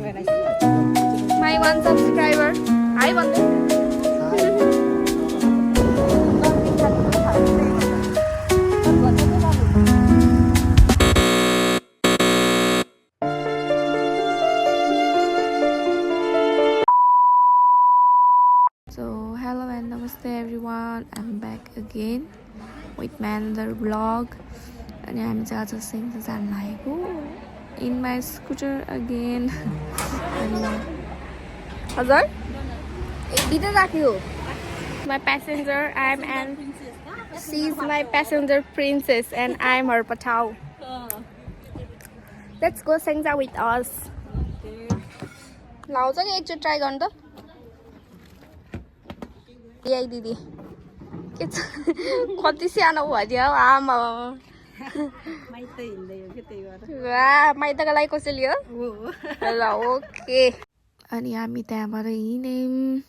My one subscriber. Hi, Bandu. So hello and namaste everyone. I'm back again with my another vlog. And I'm just saying this I'm like in my scooter again. Hazar? My passenger, I'm and she's my passenger princess and I'm her patao. Let's go Sengja with us. लाउँछ कि एकचोटि try गर्नु त यही दिदी के छ कति सानो भइदियो आमा माइत हिँड्दै हो के त्यही भएर वाह माइतको लागि कसले लियो ल ओके अनि हामी त्यहाँबाट हिँड्यौँ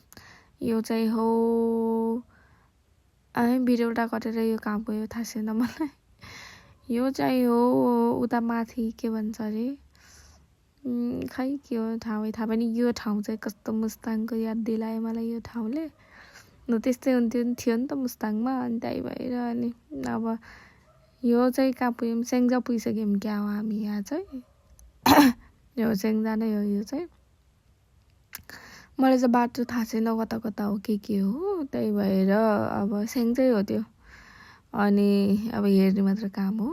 यो चाहिँ हो बिरौटा कटेर यो कहाँ गयो थाहा छैन मलाई यो चाहिँ हो उता माथि के भन्छ अरे खै के हो थाहा पनि यो ठाउँ चाहिँ कस्तो मुस्ताङको याद दिलायो मलाई यो ठाउँले न त्यस्तै थियो नि त मुस्ताङमा अनि त्यही भएर अनि अब यो चाहिँ कहाँ पुग्यौँ सेङ्जा पुगिसक्यौँ क्या हो हामी यहाँ चाहिँ यो सेङ्जा नै हो यो चाहिँ मलाई चाहिँ बाटो थाहा छैन कता कता हो के हो त्यही भएर अब सेङ्जै हो त्यो अनि अब हेर्ने मात्र काम हो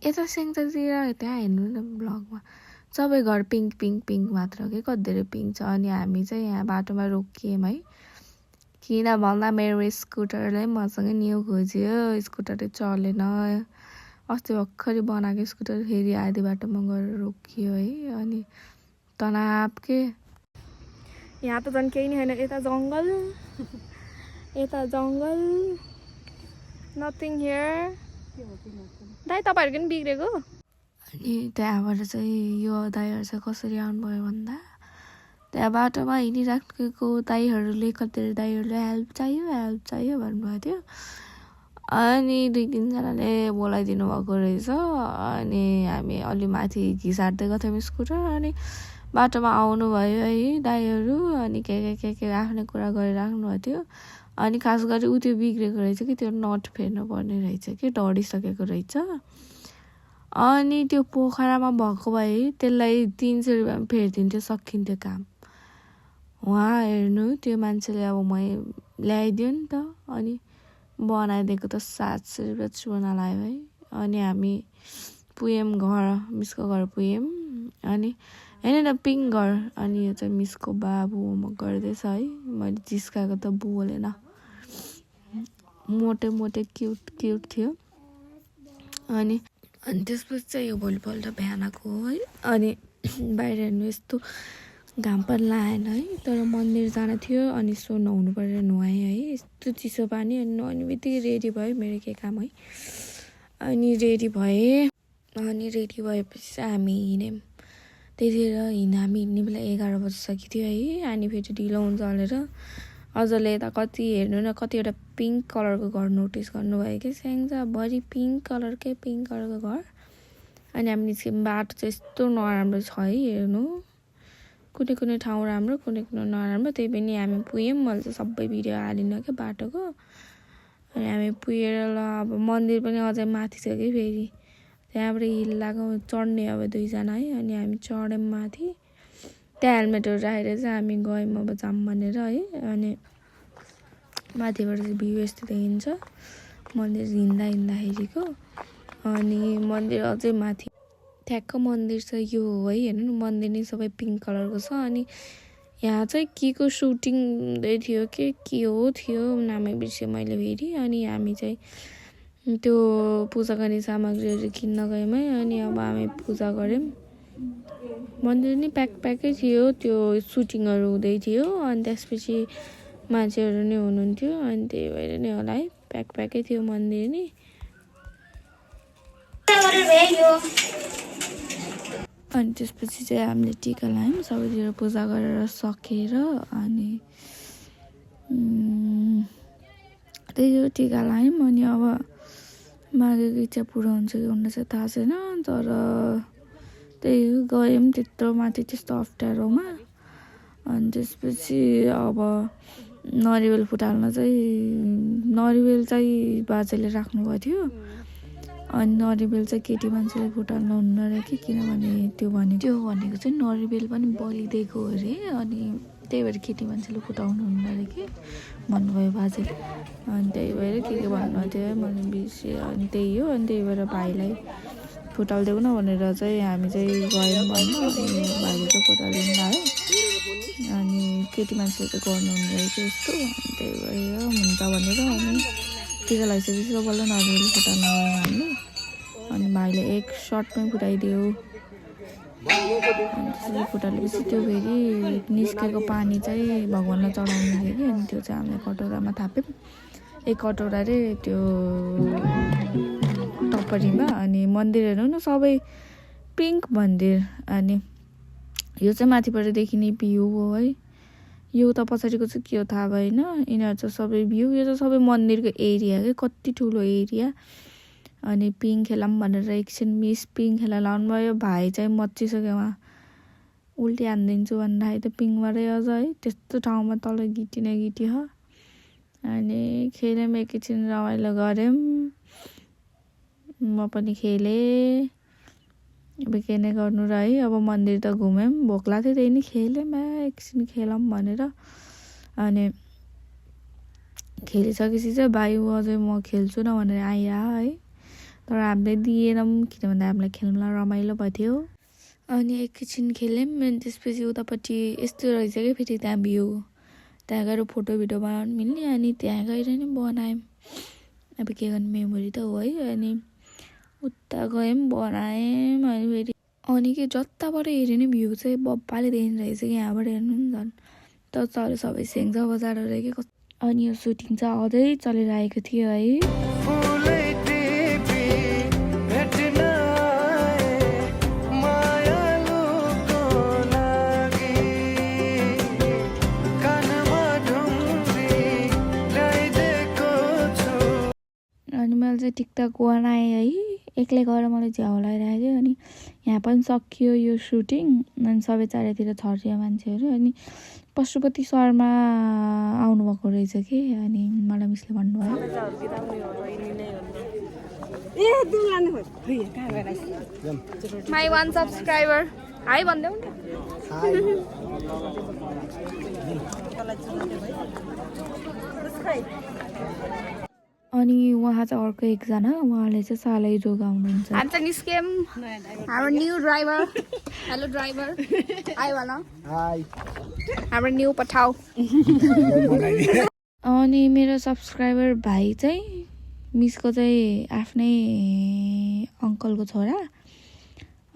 यता सेङ्जातिर त्यहाँ हेर्नु न ब्लगमा सबै घर पिङ्क पिङ्क पिङ्क मात्र के कति धेरै पिङ्क छ अनि हामी चाहिँ यहाँ बाटोमा रोकियौँ है किन भन्दा मेरो स्कुटरले मसँग न्यू खोज्यो स्कुटरै चलेन अस्ति भर्खरै बनाएको स्कुटर फेरि आधी बाटोमा गएर रोकियो है अनि तनाव के यहाँ त झन् केही नै छैन यता जङ्गल नथिङ हियर दाइ तपाईँहरूको पनि बिग्रेको अनि त्यहाँबाट चाहिँ यो दाइहरू चाहिँ कसरी आउनुभयो भन्दा त्यहाँ बाटोमा हिँडिराखेको दाइहरूले कतिवटा दाइहरूले हेल्प चाहियो भन्नुभएको थियो अनि 2-3जनाले बोलाइदिनु भएको रहेछ अनि हामी अलि माथि घिसार्दै गएको थियौँ स्कुटर अनि बाटोमा आउनुभयो है दाइहरू अनि के आफ्नै कुरा गरिराख्नु भएको थियो अनि खास गरी ऊ त्यो बिग्रेको रहेछ कि त्यो नट फेर्नु पर्ने रहेछ कि डढिसकेको रहेछ अनि त्यो पोखरामा भएको भए त्यसलाई 300 रुपियाँमा फेरिदिन्थ्यो सकिन्थ्यो काम उहाँ हेर्नु त्यो मान्छेले अब मै ल्याइदियो नि त अनि बनाइदिएको त 700 रुपियाँ चुना लाग्यो है अनि हामी पुग्यौँ घर मिसको घर पुग्यौँ अनि होइन न पिङ्क घर अनि यो चाहिँ मिसको बाबु होमवर्क गर्दैछ है मैले जिस्काएको त बोलेन मोटे क्युट थियो अनि त्यसपछि चाहिँ यो भोलिपल्ट बिहानको है अनि बाहिर हेर्नु यस्तो घाम पनि लागेन है तर मन्दिर जान थियो अनि सो नुहाउनु परेर नुहाएँ है यस्तो चिसो पानी अनि नुहाउने बित्तिकै रेडी भयो मेरो के काम है अनि रेडी भएपछि चाहिँ हामी हिँड्यौँ त्यतिखेर हामी हिँड्ने बेला 11 बजिसकेको थियो है अनि फेरि ढिलो हुन्छ भनेर अझले यता कति हेर्नु न कतिवटा पिङ्क कलरको घर नोटिस गर्नुभयो कि स्याङ्जाभरि पिङ्क कलरको घर अनि हामी निस्क्यौँ बाटो चाहिँ यस्तो नराम्रो छ है हेर्नु कुनै ठाउँ राम्रो कुनै नराम्रो त्यही पनि हामी पुग्यौँ मैले चाहिँ सबै भिडियो हालिनँ क्या बाटोको अनि हामी पुगेर ल अब मन्दिर पनि अझै माथि छ कि फेरि त्यहाँबाट हिल लगाउ चढ्ने अब 2जना है अनि हामी चढ्यौँ माथि त्यहाँ हेलमेटहरू राखेर चाहिँ हामी गयौँ अब जाम भनेर है अनि माथिबाट चाहिँ भ्यू यस्तो देखिन्छ मन्दिर हिँड्दाखेरिको अनि मन्दिर अझै माथि ठ्याक्क मन्दिर चाहिँ यो हो है हेर्नु न मन्दिर नै सबै पिङ्क कलरको छ अनि यहाँ चाहिँ के को सुटिङ हुँदै थियो के हो थियो नामै बिर्सेँ मैले फेरि अनि हामी चाहिँ त्यो पूजा गर्ने सामग्रीहरू किन्न गयौँ है अनि अब हामी पूजा गऱ्यौँ मन्दिर नि प्याकै थियो त्यो सुटिङहरू हुँदै थियो अनि त्यसपछि मान्छेहरू नै हुनुहुन्थ्यो अनि त्यही भएर नै होला है प्याकै थियो मन्दिर नि अनि त्यसपछि चाहिँ हामीले टिका लायौँ सबैतिर पूजा गरेर सकेर अनि त्यही टिका लायौँ अनि अब मागेको इच्छा पुरा हुन्छ कि हुन चाहिँ थाहा छैन तर त्यही हो गयौँ त्यत्रो माथि त्यस्तो अप्ठ्यारोमा। अनि त्यसपछि अब नरिवल फुटाल्न चाहिँ नरिवल चाहिँ बाजेले राख्नुभएको थियो। अनि नरिवल चाहिँ केटी मान्छेले फुटाल्नु हुन्न अरे कि, किनभने त्यो भनेको चाहिँ नरिवल पनि बलिदिएको अरे। अनि त्यही भएर केटी मान्छेले फुटाउनु हुन्न अरे कि भन्नुभयो बाजेले। अनि त्यही भएर के भन्नुभएको थियो मैले बिर्सेँ। अनि त्यही हो। अनि त्यही भएर भाइलाई फुटालिदेऊ न भनेर चाहिँ हामी चाहिँ गयौँ भन्न। अनि भाइले चाहिँ फुटालिदिनु भयो। अनि केटी मान्छेले चाहिँ गर्नुहुने रहेछ यस्तो। अनि त्यही भएर हुन्छ भनेर अनि टिका लगाइसकेपछि बल्ल नरिवल फुटाल्न गयौँ हामीले। अनि भाइले एक सर्टमै फुटाइदियो। अनि त्यसरी फुटालेपछि त्यो फेरि निस्केको पानी चाहिँ भगवान्लाई चढाउनु थियो कि। अनि त्यो चाहिँ हामीले कटौरामा थाप्यौँ। एक कटौरा रे त्यो टप्परीमा। अनि मन्दिर हेर्नु न सबै पिङ्क मन्दिर। अनि यो चाहिँ माथिबाट देखिने भ्यू हो है। यो त पछाडिको चाहिँ के हो थाहा भएन। यिनीहरू चाहिँ सबै भ्यू। यो चाहिँ सबै मन्दिरको एरिया के, कति ठुलो एरिया। अनि पिङ खेलाऊँ भनेर एकछिन मिस पिङ खेला लाउनु भयो। भाइ चाहिँ मच्चिसक्यो उहाँ, उल्टी हानिदिन्छु भन्दाखेरि त पिङबाटै अझ है त्यस्तो ठाउँमा तल गिटी न गिटी हो। अनि खेल्यौँ एकैछिन रमाइलो गऱ्यौँ। म पनि खेलेँ। अब के नै गर्नु र है। अब मन्दिर त घुम्यौँ, भोक लाग्थ्यो त्यही नि खेल्यौँ एकछिन खेलौँ भनेर। अनि खेलिसकेपछि चाहिँ भाइ अझै म खेल्छु न भनेर आइरह है। तर हामीले दिएनौँ किनभने हामीलाई खेल्न रमाइलो भएको थियो। अनि एकैछिन खेल्यौँ। अनि त्यसपछि उतापट्टि यस्तो रहेछ क्या फेरि त्यहाँ भ्यू। त्यहाँ गएर फोटो भिडियो बनाउनु मिल्ने। अनि त्यहाँ गएर नि बनायौँ। अब के गर्ने, मेमोरी त हो है। अनि उता गयौँ बनायौँ। अनि फेरि अनि के जताबाट हेऱ्यो नि भ्यू चाहिँ बब्बाले देखिने रहेछ कि यहाँबाट हेर्नु नि झन् त चल्यो सबै स्याङ्जा बजाएर रह्यो कि। अनि यो सुटिङ चाहिँ अझै चलिरहेको थियो है। अनि मैले चाहिँ टिकटक बनाएँ है। एक्लै गएर मलाई झ्याउ लगाइरहेको थियो। अनि यहाँ पनि सकियो यो सुटिङ। अनि सबै चारैतिर छरियो मान्छेहरू। अनि पशुपति शर्मा आउनुभएको रहेछ कि। अनि मलाई मिसले भन्नुभयो माई 1 सब्सक्राइबर हाई भन्देऊ न। अनि उहाँ चाहिँ अर्को एकजना, उहाँले चाहिँ सालै जोगा हुनुहुन्छ। हामी चाहिँ निस्क्यौँ। हाम्रो न्यू ड्राइभर, हेलो ड्राइभर आयो भन, हाम्रो न्यू पठाऊ। अनि मेरो सब्सक्राइबर भाइ चाहिँ मिसको चाहिँ आफ्नै अङ्कलको छोरा।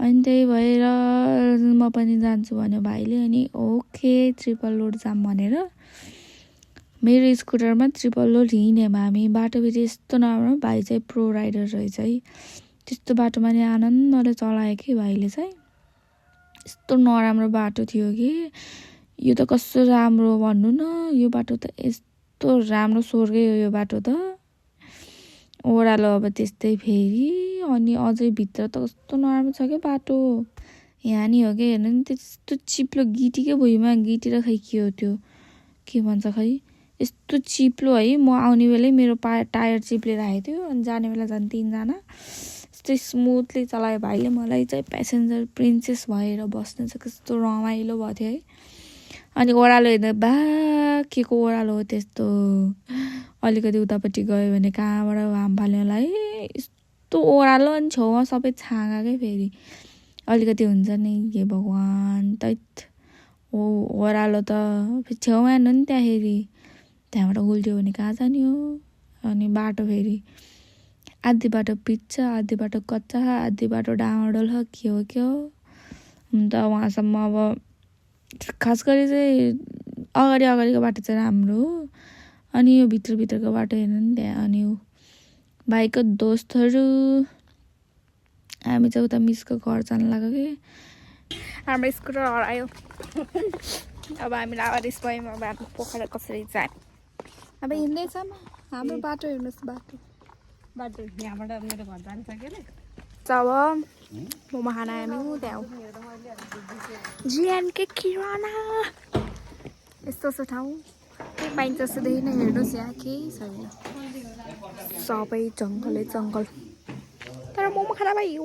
अनि त्यही भएर म पनि जान्छु भन्यो भाइले। अनि ओके ट्रिपल लोड जाम भनेर मेरो स्कुटरमा ट्रिपल लोड हिँड्यौँ हामी। बाटो फेरि यस्तो नराम्रो, भाइ चाहिँ प्रो राइडर रहेछ है। त्यस्तो बाटोमा नि आनन्दले चलायो कि भाइले चाहिँ। यस्तो नराम्रो बाटो थियो कि यो त कस्तो राम्रो भन्नु न। यो बाटो त यस्तो राम्रो स्वर्गै हो यो बाटो त। ओह्रालो अब त्यस्तै फेरि। अनि अझै भित्र त कस्तो नराम्रो छ क्या बाटो। यहाँ नि हो क्या, हेर्नु नि त्यस्तो चिप्लो गिटीकै भुइँमा गिटी र खै के हो त्यो के भन्छ खै, यस्तो चिप्लो है। म आउने बेलै मेरो टायर चिप्लेर आएको थियो। अनि जाने बेला झन् 3 जना। यस्तै स्मुथली चलायो भाइले। मलाई चाहिँ प्यासेन्जर प्रिन्सेस भएर बस्नु चाहिँ कस्तो रमाइलो भएको थियो है। अनि ओह्रालो हेर्दा बा के को ओह्रालो हो त्यस्तो। अलिकति उतापट्टि गयो भने कहाँबाट घाम फाल्यो होला है। यस्तो ओह्रालो। अनि छेउमा सबै छाँगाकै फेरि अलिकति हुन्छ नि हे भगवान् तैत ओह्रालो त फेरि छेउमा हेर्नु नि त्यहाँखेरि त्यहाँबाट उल्ट्यो भने कहाँ जाने हो। अनि बाटो फेरि आधी बाटो पिच छ, आधी बाटो कच्चा, आधी बाटो डाँडोल हो के हो। अन्त उहाँसम्म अब खास गरी चाहिँ अगाडिको बाटो चाहिँ राम्रो हो। अनि यो भित्रको बाटो हेर्नु नि त्यहाँ। अनि भाइको दोस्तहरू हामी चाहिँ उता मिसको घर जान लाग्यो कि हाम्रो स्कुटर हरायो। अब हामीलाई अरेस्ट भयौँ। अब हामी पोखरा कसरी जाने। अब हिँड्दैछौँ। हाम्रो बाटो हेर्नुहोस्, बाटो यहाँबाट मेरो घर जान्छ के अरे। जब मोमो खाना हामी उता जिएनके किराना यस्तो छ ठाउँ के पाइन्छ जस्तो देखिन हेर्नुहोस् यहाँ केही छैन सबै जङ्गलै जङ्गल तर मोमो खाना पाइयो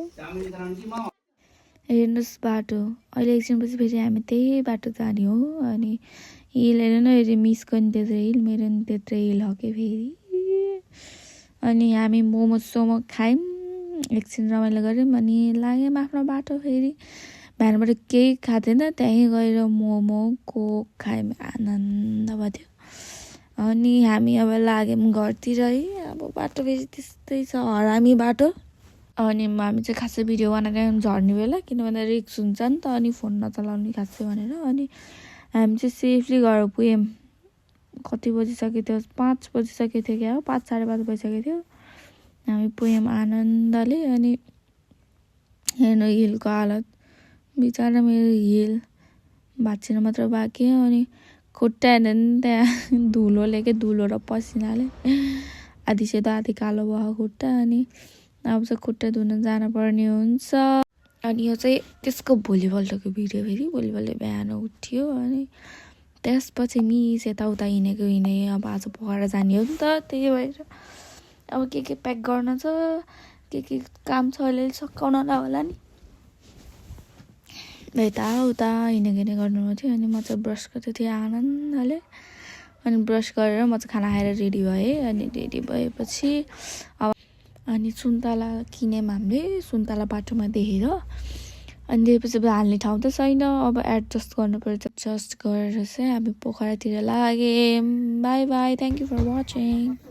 हेर्नुहोस् बाटो अहिले एकछिनपछि फेरि हामी त्यही बाटो जाने हो अनि हिल हेर्नु न हेरि मिसको नि त्यत्रो हिल मेरो नि त्यत्रो हिल हो कि फेरि अनि हामी मोमो सोमो खायौँ एकछिन रमाइलो गऱ्यौँ अनि लाग्यौँ आफ्नो बाटो फेरि बिहानबाट केही खाँदैन त्यहीँ गएर मोमो कोक खायौँ आनन्द भयो अनि हामी अब लाग्यौँ घरतिर है अब बाटो फेरि त्यस्तै छ हरामी बाटो अनि हामी चाहिँ खासै भिडियो बनाएर झर्ने बेला किन भन्दा रिक्स हुन्छ नि त अनि फोन नचलाउने खासै भनेर अनि हामी चाहिँ सेफली घर पुग्यौँ कति बजिसकेको थियो 5 बजिसकेको थियो क्या हो 5 साढे 5 बजिसकेको थियो हामी पुग्यौँ आनन्दले अनि हेर्नु हिलको हालत बिचरा मेरो हिल भाँचिन मात्र बाँकी हो अनि खुट्टा हेर्नु नि त्यहाँ धुलोले के धुलो र पसिनाले आधी सेतो आधी कालो भयो खुट्टा अनि अब चाहिँ खुट्टा धुन जानुपर्ने हुन्छ अनि यो चाहिँ त्यसको भोलिपल्टको भिडियो फेरि भोलिपल्ट बिहान उठ्यो अनि त्यसपछि मिस यताउता हिँडे अब आज पकाएर जाने हो नि त त्यही भएर अब के प्याक गर्न छ के काम छ अहिले सकाउन होला नि यताउता हिँडेको गर्नु थियो अनि म चाहिँ ब्रस गर्दै थिएँ आनन्दले अनि ब्रस गरेर म चाहिँ खाना खाएर रेडी भएँ अनि रेडी भएपछि अब अनि सुन्तला किन्यौँ हामीले सुन्तला बाटोमा देखेर अनि त्यसपछि हाल्ने ठाउँ त छैन अब एडजस्ट गर्नुपर्छ एडजस्ट गरेर चाहिँ हामी पोखरातिर लाग्यौँ bye bye thank you for watching